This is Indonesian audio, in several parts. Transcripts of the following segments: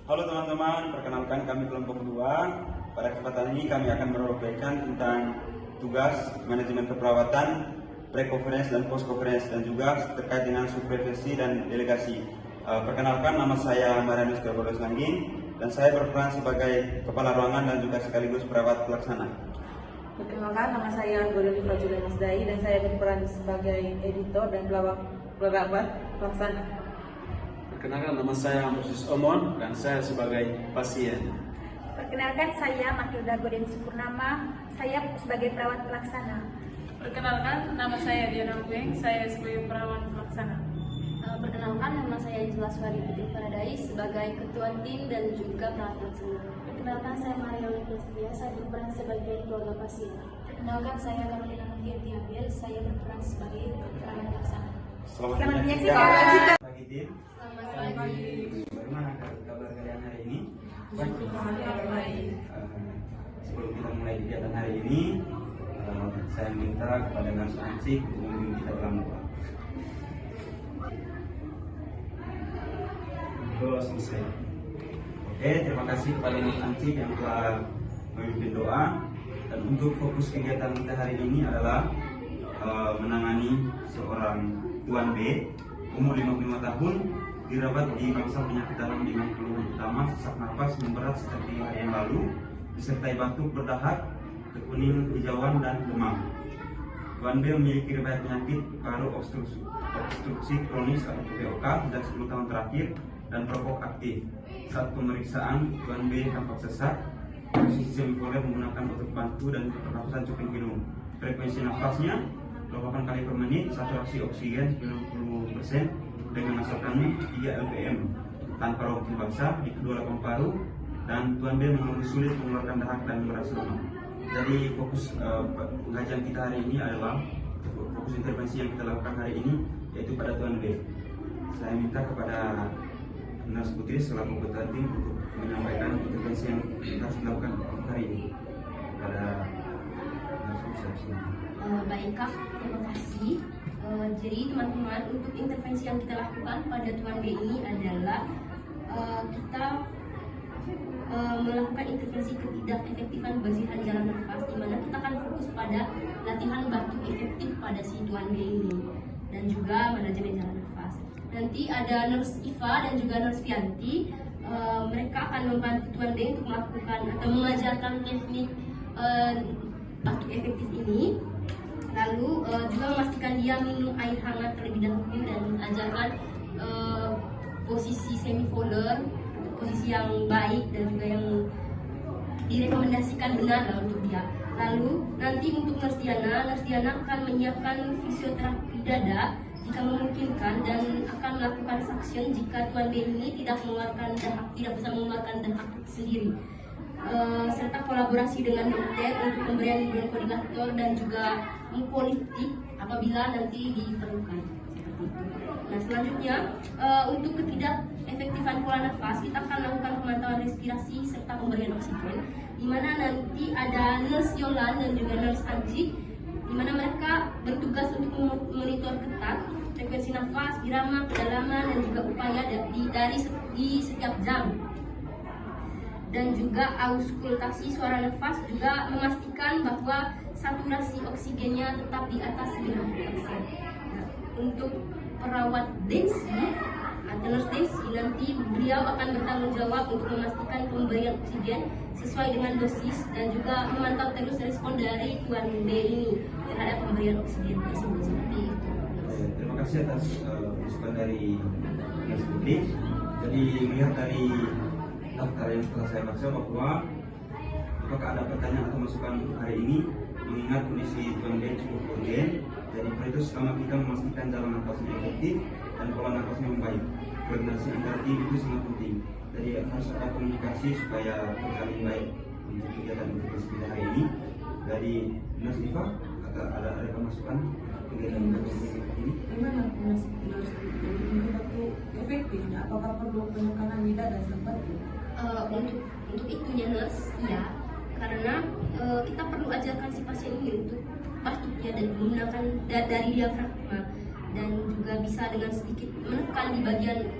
Halo teman-teman, perkenalkan kami kelompok 2. Pada kesempatan ini kami akan merobrolkan tentang tugas manajemen keperawatan, pre-conference dan post-conference, dan juga terkait dengan supervisi dan delegasi. Perkenalkan, nama saya Marianus Garbolos Langging dan saya berperan sebagai kepala ruangan dan juga sekaligus perawat pelaksana. Perkenalkan, nama saya Godoni Fajula Masdai dan saya berperan sebagai editor dan perawat pelaksana. Perkenalkan, nama saya Ambrosius Omon dan saya sebagai pasien. Perkenalkan, saya Matilda Godeni Purnama, saya sebagai perawat pelaksana. Perkenalkan, nama saya Diana Weng, saya sebagai perawat pelaksana. Perkenalkan, nama saya Angela Suwari Putri Paradai sebagai ketua tim dan juga perawat pelaksana. Perkenalkan, saya Maria Olivia, saya berperan sebagai keluarga pasien. Perkenalkan, saya Carolina Noviati Abel, saya berperan sebagai perawat pelaksana. Selamat menyaksikan. Pagi tim. Selamat pagi. Bagaimana kabar kalian hari ini? Baik. Sebelum kita mulai kegiatan hari ini, saya minta kepada Nurse Ansik untuk memimpin kita dalam doa. Doa selesai. Oke, terima kasih kepada Nurse Ansik yang telah memimpin doa. Dan untuk fokus kegiatan kita hari ini adalah menangani seorang Tuan B, umur 55 tahun, dirawat di bangsal penyakit dalam dengan keluhan utama sesak napas memberat seperti hari yang lalu, disertai batuk berdahak, kekuning hijauan dan demam. Tuan B memiliki riwayat penyakit paru obstruksi kronis atau POK sejak 10 tahun terakhir dan perokok aktif. Saat pemeriksaan, Tuan B tampak sesak, posisi semipoler menggunakan otot bantu dan pernapasan cuping hidung. Frekuensi nafasnya 8 kali per menit, saturasi oksigen 90% dengan asalkan 3 lpm tanpa rongking basah di kedua lapang paru, dan Tuan B mengalami sulit mengeluarkan dahak dan merasa lemah. Jadi fokus pengajian kita hari ini adalah fokus intervensi yang kita lakukan hari ini yaitu pada Tuan B. Saya minta kepada Nurse Putri selaku ketua tim untuk menyampaikan intervensi yang harus dilakukan hari ini kepada Nurse Putri. Baik Kak, terima kasih. Jadi teman-teman, untuk intervensi yang kita lakukan pada Tuan B ini adalah kita melakukan intervensi ketidakefektifan bersihan jalan nafas, di mana kita akan fokus pada latihan batuk efektif pada si Tuan B ini dan juga manajemen jalan nafas. Nanti ada Nurse Iva dan juga Nurse Pianti, mereka akan membantu Tuan B untuk melakukan atau mengajarkan teknik batuk efektif ini. Lalu juga memastikan dia minum air hangat terlebih dahulu dan ajarkan posisi semipolar, posisi yang baik dan juga yang direkomendasikan benar lah untuk dia. Lalu nanti untuk Nurse Diana akan menyiapkan fisioterapi dada jika memungkinkan dan akan melakukan suction jika Tuan B ini tidak bisa mengeluarkan dahak sendiri. Serta kolaborasi dengan dokter untuk pemberian bronchodilator dan juga mukolytik apabila nanti diperlukan seperti itu. Nah selanjutnya untuk ketidakefektifan pola nafas kita akan lakukan pemantauan respirasi serta pemberian oksigen, di mana nanti ada Nurse Yolan dan juga Nurse Anji, di mana mereka bertugas untuk memonitor ketat frekuensi nafas, irama, kedalaman dan juga upaya di setiap jam. Dan juga auskultasi suara nafas, juga memastikan bahwa saturasi oksigennya tetap di atas 90%. Nah, untuk perawat Desi atau Nurse Desi nanti beliau akan bertanggung jawab untuk memastikan pemberian oksigen sesuai dengan dosis dan juga memantau terus respon dari Tuan B ini terhadap pemberian oksigen tersebut seperti itu. Terima kasih atas masukan dari Nurse Putri. Jadi melihat dari daftar yang setelah saya baca bahwa apakah ada pertanyaan atau masukan hari ini, mengingat kondisi Tuan B cukup urgen. Jadi itu selama kita memastikan jalan nafasnya efektif dan pola nafasnya membaik, koordinasi antar tim itu sangat penting. Jadi harus ada komunikasi supaya terjalin baik untuk kegiatan intervensi kita hari ini. Dari Nurse Iva, ada masukan kegiatan intervensi ini? Gimana Nurse Putri efektifnya? Apakah perlu penekanan di dada seperti untuk itunya Nurse, ya, karena kita perlu ajarkan si pasien ini untuk batuknya dan menggunakan dari diafragma dan juga bisa dengan sedikit menekan di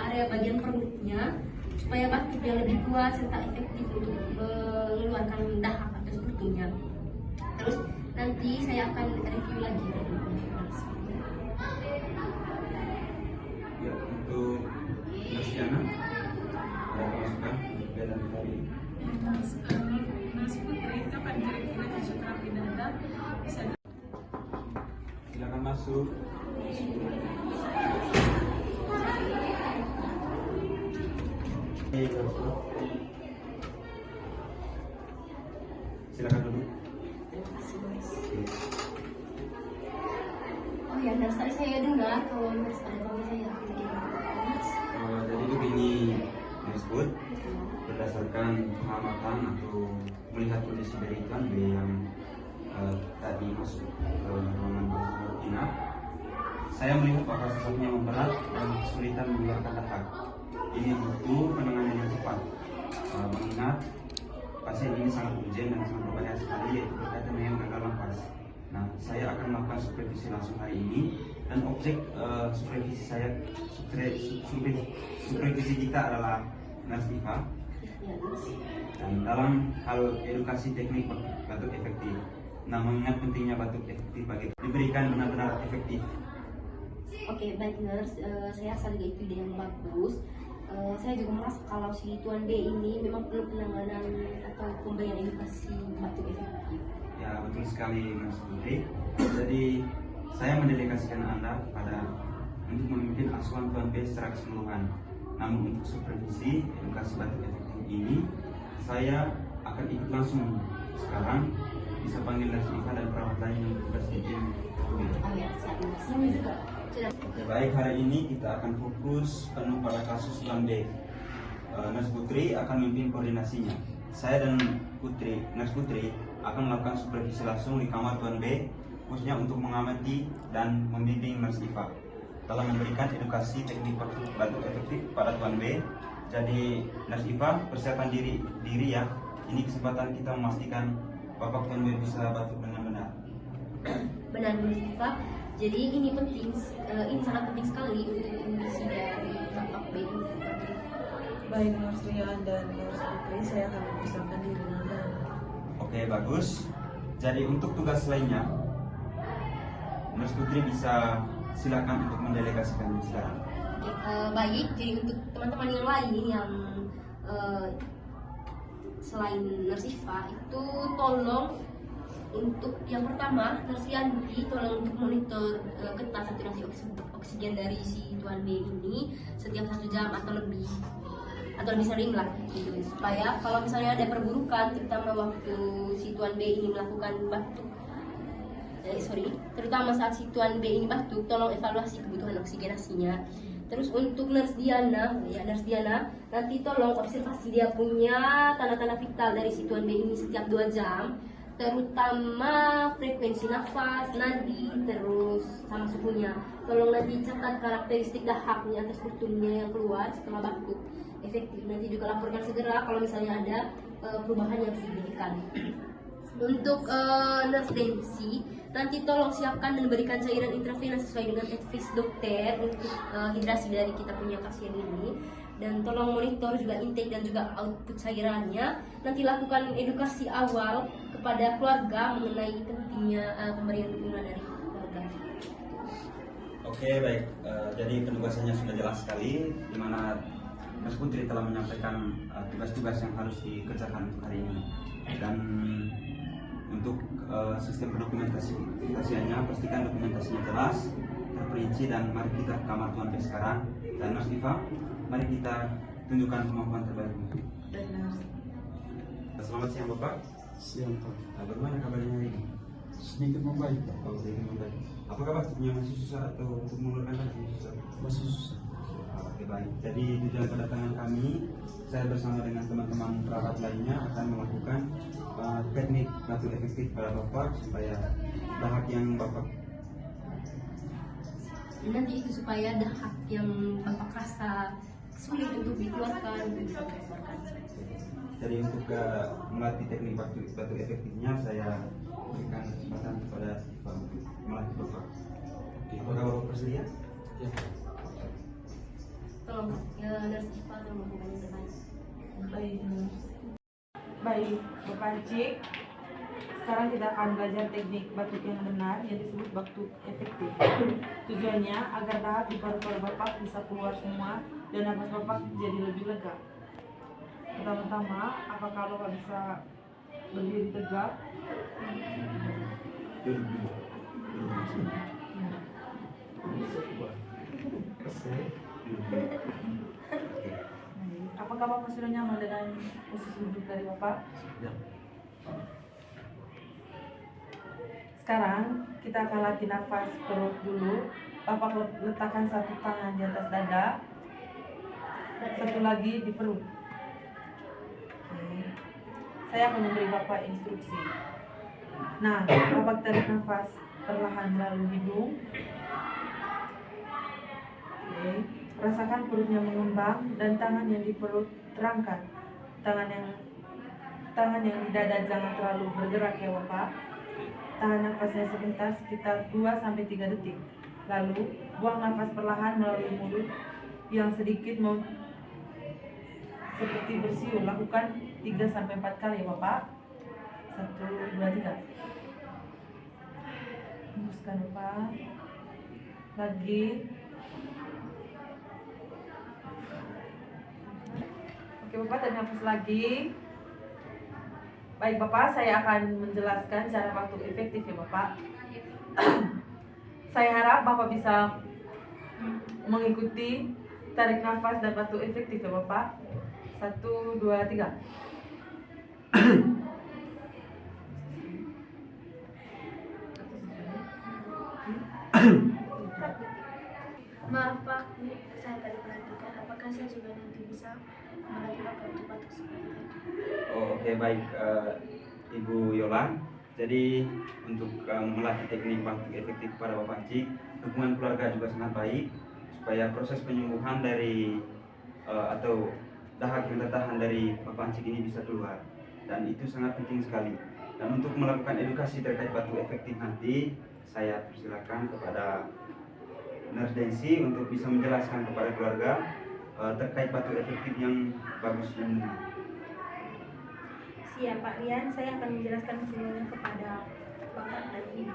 area bagian perutnya supaya batuk yang lebih kuat serta efektif untuk mengeluarkan dahak atau sekutunya. Terus nanti saya akan review lagi. Ya, untuk Nursiana, ada masukan kegiatan hari ini? Nurse Putri kapan kira-kira fisioterapi dada bisa Silakan masuk. Silakan duduk. Oh ya, nurse, tadi saya dengar kalau nurse ada bagi saya. Jadi begini, disebut berdasarkan pengamatan atau melihat kondisi dari Tuan B yang tadi masuk ke ruangan betina, saya melihat bahwa sosoknya memberat dan kesulitan mengeluarkan dahak. Ini butuh penanganan yang cepat, mengingat pasien ini sangat urgent dan sangat berbahaya sekali, yaitu berkaitan dengan gagal nafas. Nah, saya akan melakukan supervisi langsung hari ini, dan objek supervisi saya, supervisi kita adalah Nurse Iva. Dan dalam hal edukasi teknik batuk efektif, nah mengingat pentingnya batuk efektif bagi diberikan benar-benar efektif. Oke, baik nurse, saya rasa juga itu ide yang bagus. Saya juga merasa kalau si Tuan B ini memang perlu penanganan atau pemberian edukasi batuk efektif. Ya, betul sekali Mas Putri. Jadi saya mendelegasikan Anda untuk memimpin asuhan Tuan B secara keseluruhan. Namun untuk supervisi edukasi batuk efektif ini, saya akan ikut langsung. Sekarang bisa panggil Nurse Iva dan perawat lain yang bertugas di tim. Oh ya, siap nurse. Saya juga sudah. Baik, hari ini kita akan fokus penuh pada kasus Tuan B. Nurse Putri akan memimpin koordinasinya. Saya dan Nurse Putri akan melakukan supervisi langsung di kamar Tuan B, khususnya untuk mengamati dan membimbing Nurse Iva dalam memberikan edukasi teknik batuk efektif pada Tuan B. Jadi Nurse Iva, persiapan diri ya. Ini kesempatan kita memastikan Bapak Tuan B bisa batuk dengan benar. Benar Nurse Iva. Jadi ini penting, ini sangat penting sekali untuk kondisi dari Bapak B ini. Baik Nurse Rian dan Nurse Putri, saya akan mempersiapkan diri Anda. Oke, bagus. Jadi untuk tugas lainnya, Nurse Putri bisa silakan untuk mendelegasikan sekarang. Oke, baik. Jadi untuk teman-teman yang lain yang selain Nurse Iva itu tolong untuk yang pertama Nurse Yanti tolong untuk monitor ketat saturasi oksigen dari si Tuan B ini setiap 1 jam atau lebih sering lah gitu, supaya kalau misalnya ada perburukan terutama waktu si Tuan B ini melakukan batuk terutama saat si Tuan B ini batuk, tolong evaluasi kebutuhan oksigenasinya. Terus untuk Nurse Diana, nanti tolong observasi dia punya tanda-tanda vital dari si Tuan B ini setiap 2 jam, terutama frekuensi nafas, nadi, terus sama suhunya. Tolong nanti catat karakteristik dahaknya atau strukturnya yang keluar setelah batuk efektif. Nanti juga laporkan segera kalau misalnya ada perubahan yang signifikan. Untuk Nurse Densi, nanti tolong siapkan dan berikan cairan intravenous sesuai dengan advice dokter untuk hidrasi dari kita punya pasien ini. Dan tolong monitor juga intake dan juga output cairannya. Nanti lakukan edukasi awal kepada keluarga mengenai pentingnya pemberian dukungan dari keluarga. Oke, baik. Jadi penugasannya sudah jelas sekali, di mana Mas Putri telah menyampaikan tugas-tugas yang harus dikerjakan untuk hari ini. Dan untuk sistem dokumentasinya, pastikan dokumentasinya jelas, terperinci, dan mari kita ke kamar Tuan B sekarang. Dan Mas Iva, mari kita tunjukkan kemampuan terbaikmu. Baik Nurse. Selamat siang Bapak. Siang Pak. Bagaimana kabarnya hari ini? Sedikit membaik Pak. Oh, sedikit membaik. Apakah batuknya masih susah atau untuk mengeluarkan masih susah? Masih susah. Oke, baik. Jadi tujuan kedatangan kami, saya bersama dengan teman-teman perawat lainnya akan melakukan teknik batuk efektif pada Bapak supaya dahak yang Bapak Nanti itu supaya dahak yang Bapak rasa sulit untuk dikeluarkan bisa dikeluarkan. Jadi untuk melatih teknik batuk efektifnya, saya berikan kesempatan kepada Bapak untuk melatih Bapak. Apakah Bapak bersedia? Ya. tolong Nurse Iva tolong melakukan yang terbaik. Baik. Baik, Bapak Cik. Sekarang kita akan belajar teknik batuk yang benar yang disebut batuk efektif. Tujuannya agar dahak di paru-paru Bapak bisa keluar semua dan nafas Bapak jadi lebih lega. Pertama-tama, apakah Bapak bisa berdiri tegak? Apakah Bapak sudah nyaman dengan posisi duduk dari Bapak? Sekarang kita akan latih nafas perut dulu. Bapak letakkan satu tangan di atas dada, satu lagi di perut. Oke. Saya akan memberi Bapak instruksi. Nah, Bapak tarik nafas perlahan melalui hidung. Oke. Rasakan perutnya mengembang dan tangan yang di perut terangkat. Tangan yang di dada jangan terlalu bergerak ya Bapak. Tahan nafasnya sebentar sekitar 2-3 detik. Lalu buang nafas perlahan melalui mulut yang sedikit seperti bersiul. Lakukan 3-4 kali ya Bapak. 1, 2, 3. Hembuskan Bapak. Lagi. Oke Bapak, tarik nafas lagi. Baik Bapak, saya akan menjelaskan cara batuk efektif ya Bapak. Saya harap Bapak bisa mengikuti tarik nafas dan batuk efektif ya Bapak. 1, 2, 3. Maaf Pak, saya tadi perhatikan. Apakah saya juga nanti bisa melatih Bapak untuk batuk seperti tadi? Oh, oke, baik, Ibu Yola. Jadi untuk melatih teknik batuk efektif pada Bapak Cik, dukungan keluarga juga sangat baik supaya proses penyembuhan dari atau dahak yang tertahan dari Bapak Cik ini bisa keluar, dan itu sangat penting sekali. Dan untuk melakukan edukasi terkait batuk efektif nanti, saya persilakan kepada Nurse Densi untuk bisa menjelaskan kepada keluarga terkait batuk efektif yang bagus dan benar. Siap Pak Rian, saya akan menjelaskan semuanya kepada Bapak dan Ibu.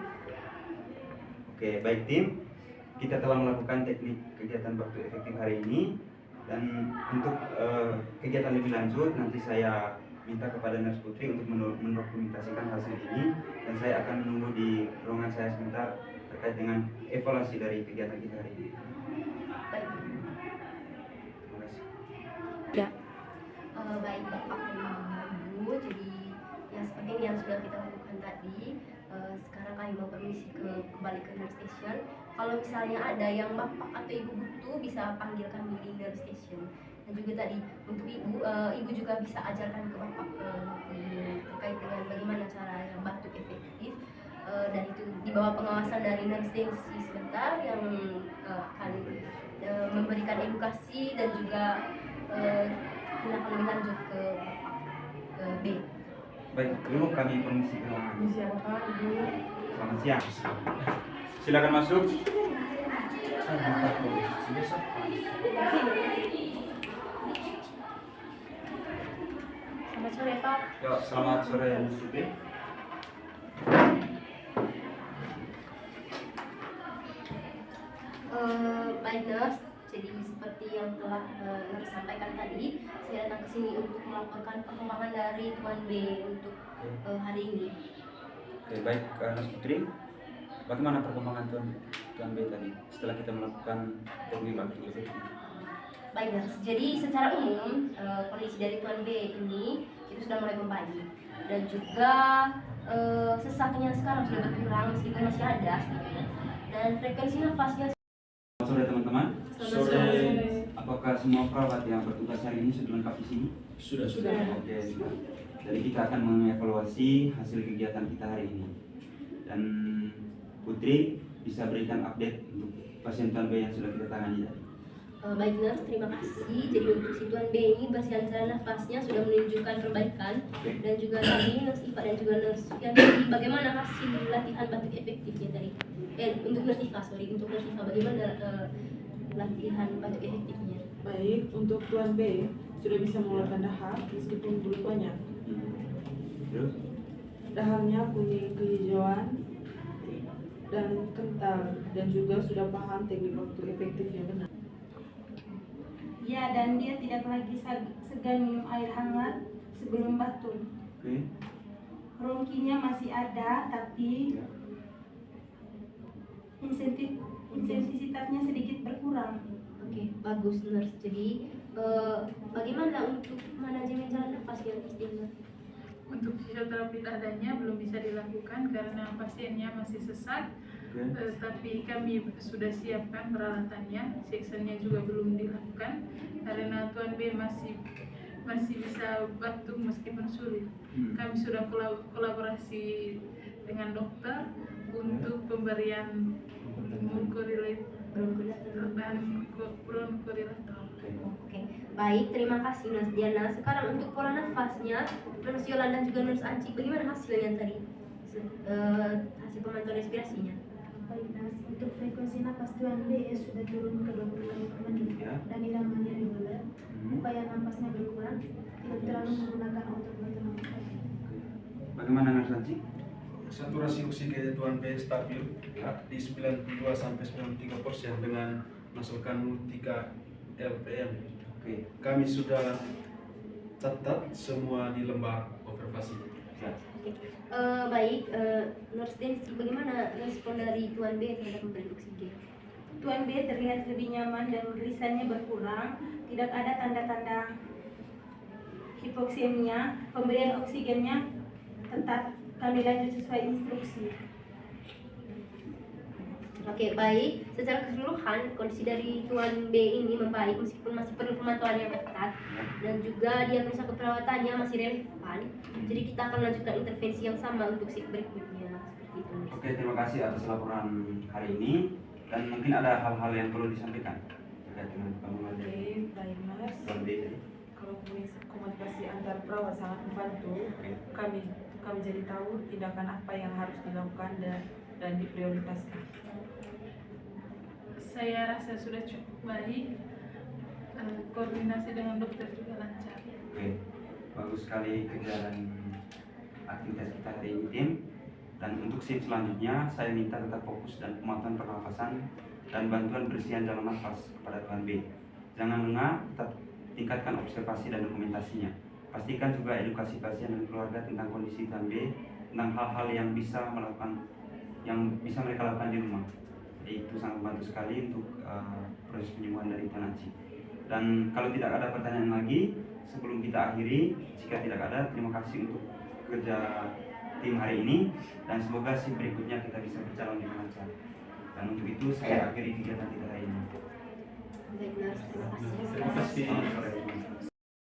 Oke, baik tim. Kita telah melakukan teknik kegiatan batuk efektif hari ini, dan untuk kegiatan lebih lanjut nanti saya minta kepada Nurse Putri untuk mendokumentasikan hasil ini, dan saya akan menunggu di ruangan saya sebentar terkait dengan evaluasi dari kegiatan kita hari ini. Baik. Terima kasih. Ya. Baik Bapak dan Ibu, jadi yang seperti yang sudah kita lakukan tadi, sekarang kami mau permisi kembali ke nurse station. Kalau misalnya ada yang Bapak atau Ibu butuh, bisa panggil kami di nurse station. Dan juga tadi untuk Ibu juga bisa ajarkan ke Bapak terkait dengan bagaimana cara yang batuk efektif. Dan itu di bawah pengawasan dari nurse Densi sebentar yang akan memberikan edukasi dan juga tindakan lebih lanjut ke Bapak B. Baik, dulu kami permisi ke ruangan. Misi Bapak, Ibu. Selamat siang. Silakan masuk. Selamat sore Pak. Ya, selamat sore Nurse Putri. Baik Nurse, jadi seperti yang telah Nurse sampaikan tadi, saya datang ke sini untuk melaporkan perkembangan dari Tuan B untuk hari ini. Oke, baik, Nurse Putri. Bagaimana perkembangan Tuan B tadi setelah kita melakukan teknik batuk efektif? Baik Nurse, jadi secara umum kondisi dari Tuan B ini itu sudah mulai membaik, dan juga sesaknya sekarang sudah berkurang meskipun masih ada, dan frekuensi nafasnya. Selamat sore teman-teman. Sore. Apakah semua perawat yang bertugas hari ini sudah lengkap di sini? Sudah. Oke, sudah. Jadi kita akan mengevaluasi hasil kegiatan kita hari ini. Dan Putri bisa berikan update untuk pasien Tuan B yang sudah kita tangani tadi. Baik Nurse, terima kasih. Jadi untuk si Tuan B ini basian cara nafasnya sudah menunjukkan perbaikan, dan juga tadi Nurse Iva dan juga Nurse yang tadi bagaimana hasil latihan batuk efektifnya tadi. Untuk Nurse Iva, bagaimana latihan batuk efektifnya? Baik, untuk Tuan B sudah bisa mengeluarkan dahar meskipun belum banyak. Terus? Daharnya kuning kehijauan dan kental dan juga sudah paham teknik waktu efektif yang benar. Ya, dan dia tidak lagi segan minum air hangat sebelum batuk. Oke. Rongkinya masih ada, tapi intensitasnya sedikit berkurang. Oke, bagus nurse. Jadi bagaimana untuk manajemen jalan nafas ya nurse Diana? Untuk fisioterapi dadanya belum bisa dilakukan karena pasiennya masih sesak. Tapi kami sudah siapkan peralatannya, seksennya juga belum dilakukan karena Tuan B masih bisa batuk meskipun sulit. Kami sudah kolaborasi dengan dokter untuk pemberian bronchodilator dan bronchodilator. Oke, baik, terima kasih Nurse Diana. Sekarang untuk pola nafasnya, Nurse Yolanda dan juga Nurse Anci, bagaimana hasilnya tadi? Hasil pemantauan respirasinya? Baik, Nas. Untuk frekuensi napas Tuan B sudah turun ke 20 kali per menit dan irama reguler. Upaya napasnya berkurang, tidak terlalu menggunakan otot nafas. Bagaimana Nurse Anci? Saturasi oksigen Tuan B stabil di 92 sampai 93% dengan masukkan 3 LPM. Oke. Kami sudah catat semua di lembar observasi. Ya. Baik, Nurse Densi, bagaimana respon dari Tuan B terhadap pemberian oksigen? Tuan B terlihat lebih nyaman dan lisannya berkurang, tidak ada tanda-tanda hipoksemia. Pemberian oksigennya tetap kami lanjut sesuai instruksi. Oke, baik. Secara keseluruhan, kondisi dari Tuan B ini membaik meskipun masih perlu pemantauan yang ketat dan juga diagnosa keperawatannya masih relevan. Jadi kita akan lanjutkan intervensi yang sama untuk shift berikutnya. Seperti itu. Oke, terima kasih atas laporan hari ini dan mungkin ada hal-hal yang perlu disampaikan terkait dengan pengembangan Oke, baik Mas. Tuan B tadi. Kalau komunikasi antar perawat sangat membantu, kami jadi tahu tindakan apa yang harus dilakukan dan diprioritaskan. Saya rasa sudah cukup baik, koordinasi dengan dokter juga lancar. Oke, bagus sekali kerja dan aktivitas kita hari ini tim. Dan untuk shift selanjutnya, saya minta tetap fokus dan pemantauan pernafasan dan bantuan bersihan jalan nafas kepada Tuan B. Jangan lengah, tetap tingkatkan observasi dan dokumentasinya. Pastikan juga edukasi pasien dan keluarga tentang kondisi Tuan B, tentang hal-hal yang bisa mereka lakukan di rumah. Jadi itu sangat membantu sekali untuk proses penyembuhan dari Tuan Anci. Dan kalau tidak ada pertanyaan lagi, sebelum kita akhiri, jika tidak ada, terima kasih untuk kerja tim hari ini dan semoga shift berikutnya kita bisa berjalan dengan lancar. Dan untuk itu saya akhiri kegiatan kita hari ini. Baik, Nurse, terima kasih. Terima kasih.